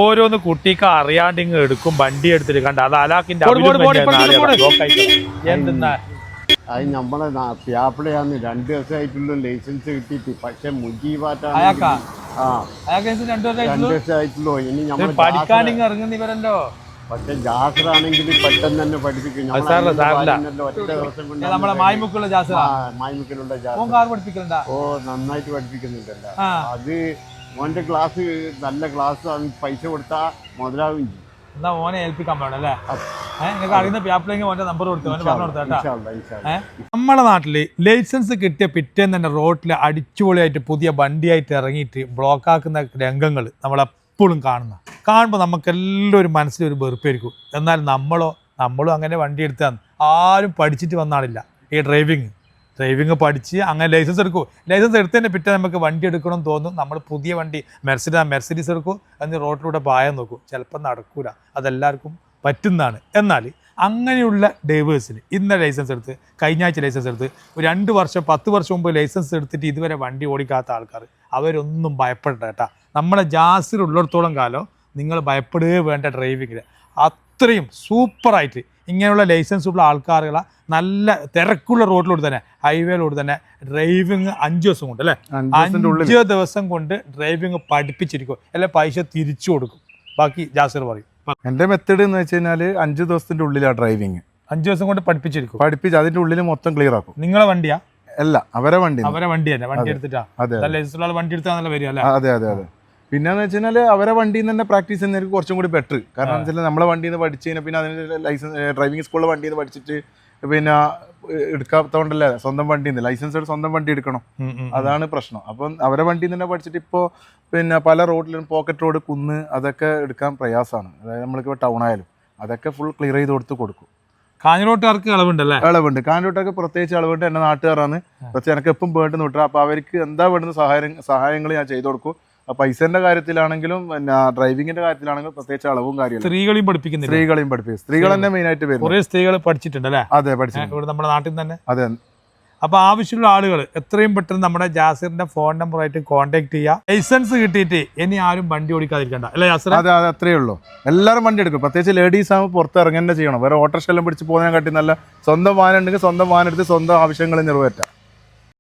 ഓരോന്ന് കുട്ടിക്ക് അറിയാണ്ടിങ് എടുക്കും വണ്ടി എടുത്തിട്ട് കണ്ട അത് അലാക്കിന്റെ എന്തെന്നാ അത് നമ്മളെ പ്യാപ്പിളയാന്ന് 2 ദിവസമായിട്ടുള്ള ലൈസൻസ് കിട്ടിയിട്ട് പക്ഷെ മുജീബാറ്റാണ് 2 ദിവസമായിട്ടുള്ളൂ. ഇനി നമ്മൾ പഠിക്കാണ്ടിങ് ഇറങ്ങുന്നവരല്ലോ. പക്ഷെ ജാസറാണെങ്കിൽ പെട്ടെന്ന് തന്നെ പഠിപ്പിക്കും. നമ്മളെ മായ്മുക്കുള്ള മായ്മുക്കിലുള്ള ഓ നന്നായിട്ട് പഠിപ്പിക്കുന്നുണ്ടല്ലോ. അത് മോന്റെ ക്ലാസ് നല്ല ക്ലാസ്, പൈസ കൊടുത്താ മുതലാവും. എന്നാ ഓനെ ഏൽപ്പിക്കാൻ പാടില്ല അല്ലേ? നിങ്ങൾക്ക് അറിയുന്ന പ്യാപ്പിളെങ്കിൽ ഓന്റെ നമ്പർ കൊടുത്തു പറഞ്ഞു കൊടുത്താ. നമ്മളെ നാട്ടില് ലൈസൻസ് കിട്ടിയ പിറ്റേന്ന് തന്നെ റോഡിൽ അടിച്ചുപൊളിയായിട്ട് പുതിയ വണ്ടിയായിട്ട് ഇറങ്ങിയിട്ട് ബ്ലോക്കാക്കുന്ന രംഗങ്ങൾ നമ്മളെപ്പോഴും കാണുമ്പോൾ നമുക്കെല്ലാം ഒരു മനസ്സിലൊരു വെറുപ്പായിരിക്കും. എന്നാൽ നമ്മളും അങ്ങനെ വണ്ടി എടുത്താൽ ആരും പഠിച്ചിട്ട് വന്നാണില്ല. ഈ ഡ്രൈവിങ് പഠിച്ച് അങ്ങനെ ലൈസൻസ് എടുക്കും. ലൈസൻസ് എടുത്തതിൻ്റെ പിറ്റേ നമുക്ക് വണ്ടി എടുക്കണം തോന്നും. നമ്മൾ പുതിയ വണ്ടി മെർസിഡീസ് എടുക്കും, എന്നിട്ട് റോഡിലൂടെ പായാൻ നോക്കും. ചിലപ്പോൾ നടക്കൂല, അതെല്ലാവർക്കും പറ്റുന്നതാണ്. എന്നാൽ അങ്ങനെയുള്ള ഡ്രൈവേഴ്സിന് ഇന്ന ലൈസൻസ് എടുത്ത് കഴിഞ്ഞ ആഴ്ച ലൈസൻസ് എടുത്ത് 2 വർഷം 10 വർഷം മുമ്പ് ലൈസൻസ് എടുത്തിട്ട് ഇതുവരെ വണ്ടി ഓടിക്കാത്ത ആൾക്കാർ അവരൊന്നും ഭയപ്പെടേണ്ട കേട്ടാ. നമ്മളെ ജാസിർ ഉള്ളിടത്തോളം കാലം നിങ്ങൾ ഭയപ്പെടുകയേ വേണ്ട. ഡ്രൈവിങ്ങിൽ അത്രയും സൂപ്പറായിട്ട് ഇങ്ങനെയുള്ള ലൈസൻസ് ഉള്ള ആൾക്കാരുകളെ നല്ല തിരക്കുള്ള റോഡിലൂടെ തന്നെ ഹൈവേയിലൂടെ തന്നെ ഡ്രൈവിങ് 5 ദിവസം കൊണ്ട് അല്ലേ 5 ദിവസം കൊണ്ട് ഡ്രൈവിങ് പഠിപ്പിച്ചിരിക്കും. അല്ലെ പൈസ തിരിച്ചു കൊടുക്കും. ബാക്കി ജാസിർ പറയും. എൻ്റെ മെത്തേഡ് എന്ന് വെച്ച് കഴിഞ്ഞാൽ 5 ദിവസത്തിന്റെ ഉള്ളിലാണ് ഡ്രൈവിങ്. 5 ദിവസം കൊണ്ട് പഠിപ്പിച്ച് അതിന്റെ ഉള്ളിൽ മൊത്തം ക്ലിയർ ആക്കും. നിങ്ങളെ വണ്ടിയാ? അല്ല, അവരെ വണ്ടി തന്നെ വണ്ടി എടുത്തിട്ടാ. ലൈസൻസ് വണ്ടി എടുത്താൽ വരിക അല്ലേ? അതെ. പിന്നെന്ന് വെച്ച് കഴിഞ്ഞാൽ അവരെ വണ്ടിയിൽ നിന്ന് തന്നെ പ്രാക്ടീസ് ചെയ്യുന്നവർക്ക് കുറച്ചും കൂടി ബെറ്റർ. കാരണം എന്ന് വെച്ചാൽ നമ്മളെ വണ്ടിയിൽ നിന്ന് പഠിച്ചു കഴിഞ്ഞാൽ പിന്നെ അതിന് ലൈസൻസ് ഡ്രൈവിംഗ് സ്കൂളിലെ വണ്ടിയിൽ നിന്ന് പഠിച്ചിട്ട് പിന്നെ എടുക്കാത്തതുകൊണ്ടല്ലേ സ്വന്തം വണ്ടിയിൽ നിന്ന് ലൈസൻസ് സ്വന്തം വണ്ടി എടുക്കണം. അതാണ് പ്രശ്നം. അപ്പം അവരെ വണ്ടിയിൽ നിന്ന് തന്നെ പഠിച്ചിട്ട് ഇപ്പോൾ പിന്നെ പല റോഡിലും പോക്കറ്റ് റോഡ്, കുന്ന് അതൊക്കെ എടുക്കാൻ പ്രയാസമാണ്. അതായത് നമ്മൾക്ക് ടൗൺ ആയാലും അതൊക്കെ ഫുൾ ക്ലിയർ ചെയ്ത് കൊടുക്കും. കാഞ്ഞിരോട്ടുകാർക്ക് ഇളവുണ്ടല്ലേ? ഇളവുണ്ട്. കാഞ്ഞിരോട്ടൊക്കെ പ്രത്യേകിച്ച് ഇളവുണ്ട്. എൻ്റെ നാട്ടുകാരാണ്, പക്ഷേ എനിക്ക് എപ്പം വേണ്ടെന്ന് വിട്ടാൽ അപ്പോൾ അവർക്ക് എന്താ വേണ്ടുന്ന സഹായങ്ങൾ ഞാൻ ചെയ്തു കൊടുക്കും. പൈസന്റെ കാര്യത്തിലാണെങ്കിലും പിന്നെ ഡ്രൈവിംഗിന്റെ കാര്യത്തിലാണെങ്കിലും പ്രത്യേകിച്ച് അളവും കാര്യങ്ങളും. സ്ത്രീകളെയും പഠിപ്പിക്കും. സ്ത്രീകൾ തന്നെ മെയിൻ ആയിട്ട് വരും. കുറേ സ്ത്രീകൾ പഠിച്ചിട്ടുണ്ടല്ലേ? അതെ, പഠിച്ചിട്ടുണ്ട് ഇവിടെ നമ്മുടെ നാട്ടിൽ തന്നെ. അതെ. അപ്പൊ ആവശ്യമുള്ള ആളുകൾ എത്രയും പെട്ടെന്ന് നമ്മുടെ ജാസിറിന്റെ ഫോൺ നമ്പറായിട്ട് കോൺടാക്ട് ചെയ്യുക. ലൈസൻസ് കിട്ടിയിട്ട് ഇനി ആരും വണ്ടി ഓടിക്കാതിരിക്കണ്ട അല്ലേ ജാസിർ? അതെ, അത്രേ ഉള്ളൂ. എല്ലാവരും വണ്ടി എടുക്കും. പ്രത്യേകിച്ച് ലേഡീസ് ആകുമ്പോൾ പുറത്ത് ഇറങ്ങുക തന്നെ ചെയ്യണം. വേറെ ഓട്ടോറിക്ഷയെല്ലാം പിടിച്ച് പോകുന്നതിനെ കാട്ടി നല്ല സ്വന്തം വാഹനം ഉണ്ടെങ്കിൽ സ്വന്തം വാഹനം എടുത്ത് സ്വന്തം ആവശ്യങ്ങൾ നിറവേറ്റാം.